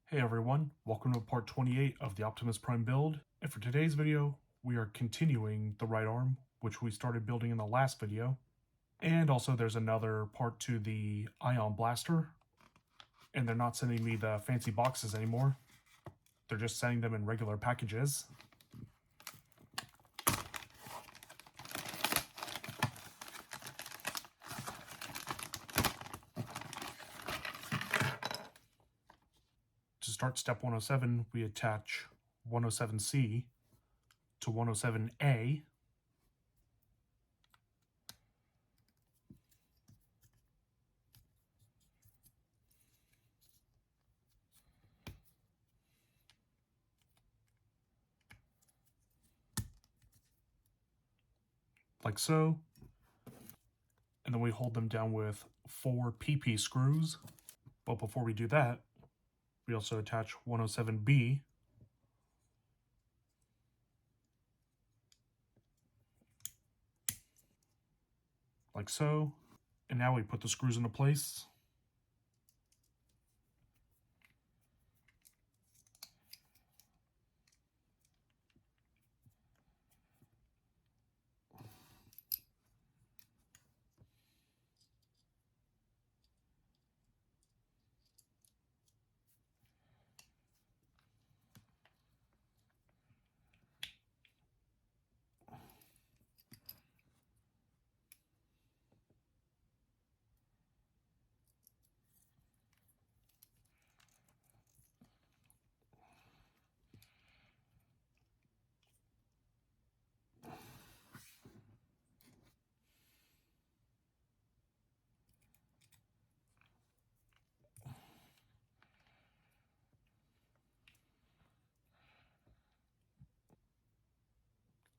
Hey everyone, welcome to part 28 of the Optimus Prime build, and for today's video, we are continuing the right arm, which we started building in the last video, and also there's another part to the Ion Blaster, and they're not sending me the fancy boxes anymore, they're just sending them in regular packages. To start step 107, we attach 107C to 107A. Like so. And then we hold them down with 4 PP screws. But before we do that, we also attach 107B. Like so. And now we put the screws into place.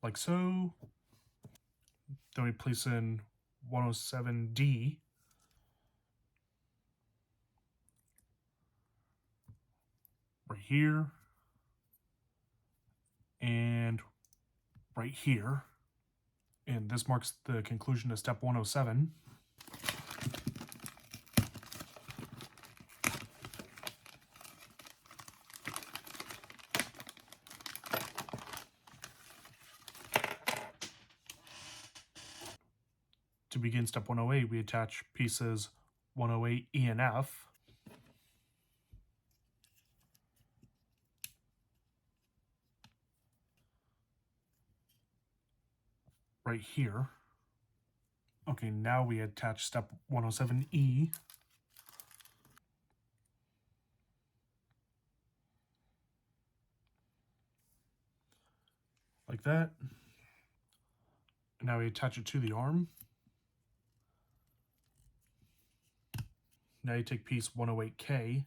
Like so. Then we place in 107D. Right here. And right here. And this marks the conclusion of step 107. To begin step 108, we attach pieces 108E and F. Right here. Okay, now we attach step 107E. Like that. Now we attach it to the arm. Now you take piece 108K,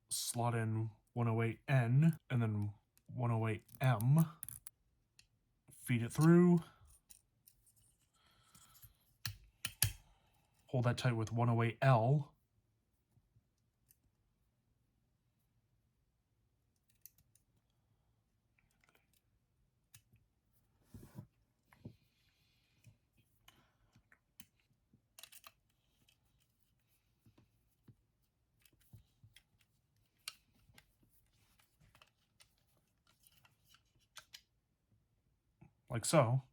slot in 108N, and then 108M. Feed it through. Hold that tight with 108L. Like so.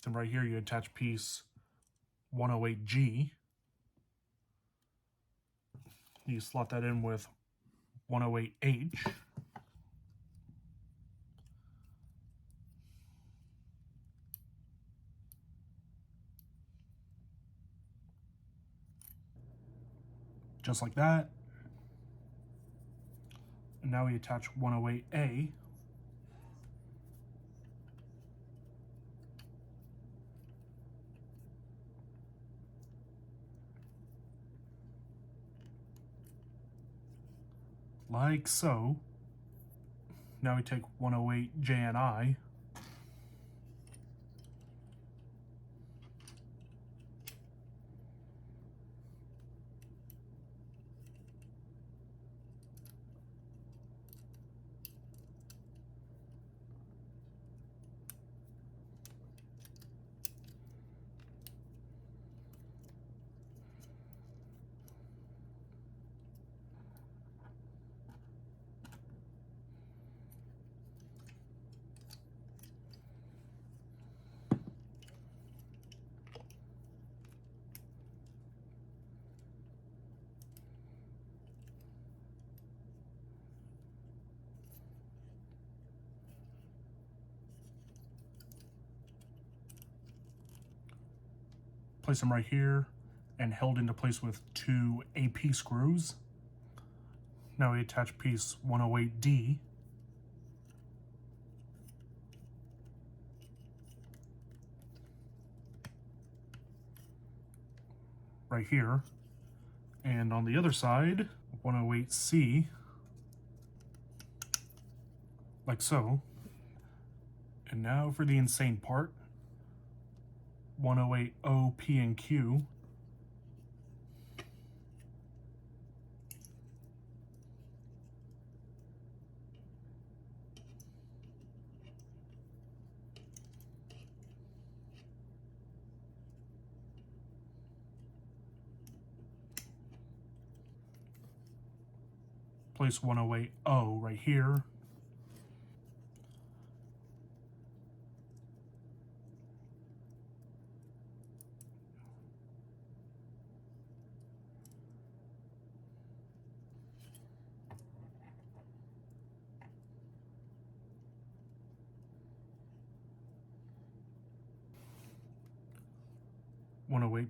Then right here you attach piece 108G. You slot that in with 108H. Just like that. And now we attach 108A. Like so. Now we take 108J and I. place them right here and held into place with 2 AP screws. Now we attach piece 108D. Right here. And on the other side, 108C, like so. And now for the insane part, 108O, P, and Q. Place 108O right here.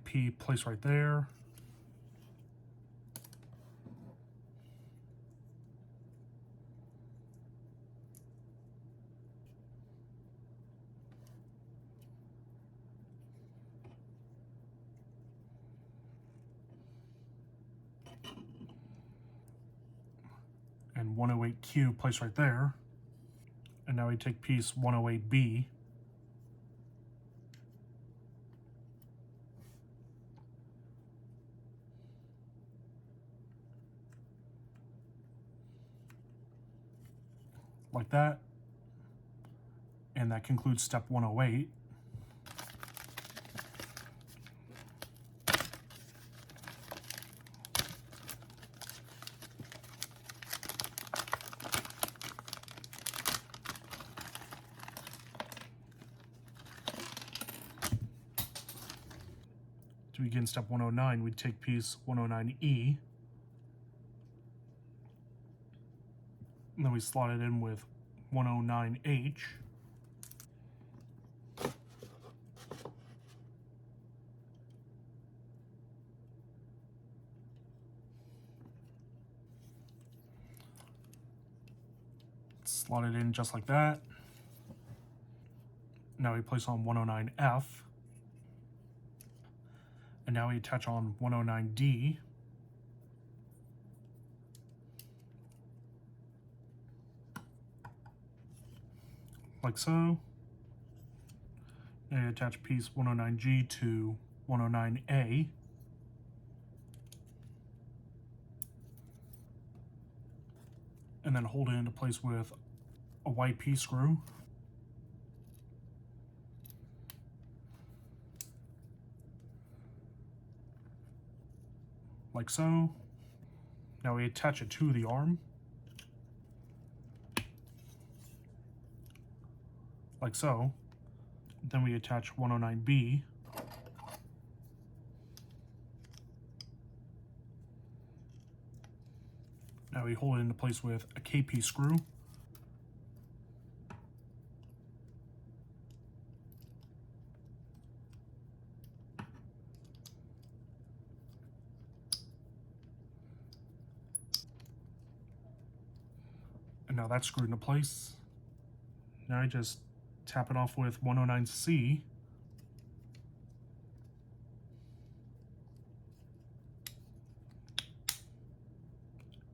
P place right there. And 108Q place right there. And now we take piece 108B. Like that. And that concludes step 108. To begin step 109, we'd take piece 109E, and then we slot it in with 109H. Slot it in just like that. Now we place on 109F. And now we attach on 109D. Like so. And we attach piece 109G to 109A. And then hold it into place with a YP screw. Like so. Now we attach it to the arm. Like so. Then we attach 109B. Now we hold it into place with a KP screw. And now that's screwed into place. Now I just tap it off with 109C.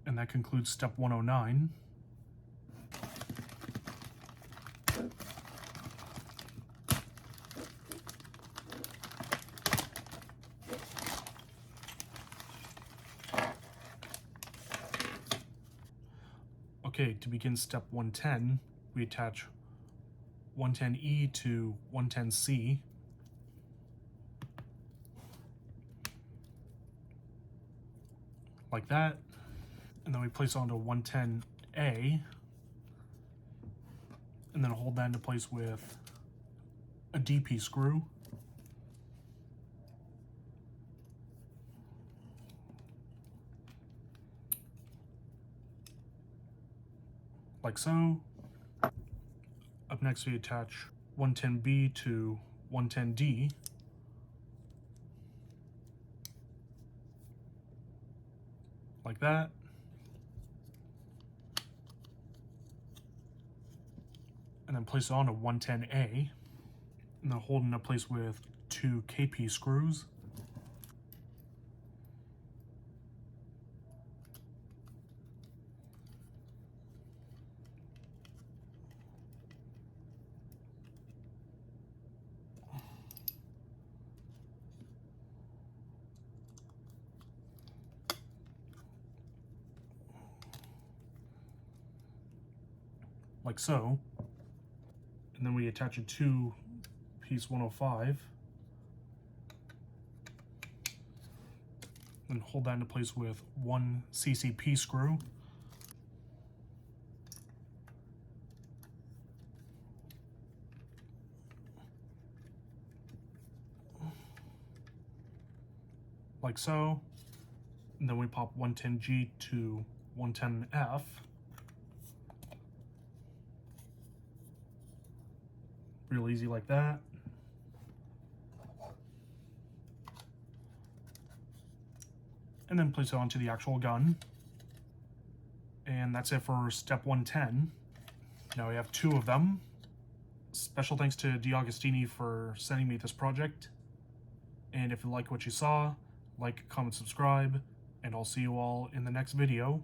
And that concludes step 109. Okay, to begin step 110, we attach 110E to 110C. Like that. And then we place it onto 110A. And then hold that into place with a DP screw. Like so. Up next we attach 110B to 110D. that. And then place it on a 110A. And then hold it into place with 2 KP screws. Like so. And then we attach it to piece 105. And hold that into place with 1 CCP screw. Like so. And then we pop 110G to 110F. Real easy like that. And then place it onto the actual gun. And that's it for step 110. Now we have 2 of them. Special thanks to DiAugustini for sending me this project. And if you like what you saw, like, comment, subscribe, and I'll see you all in the next video.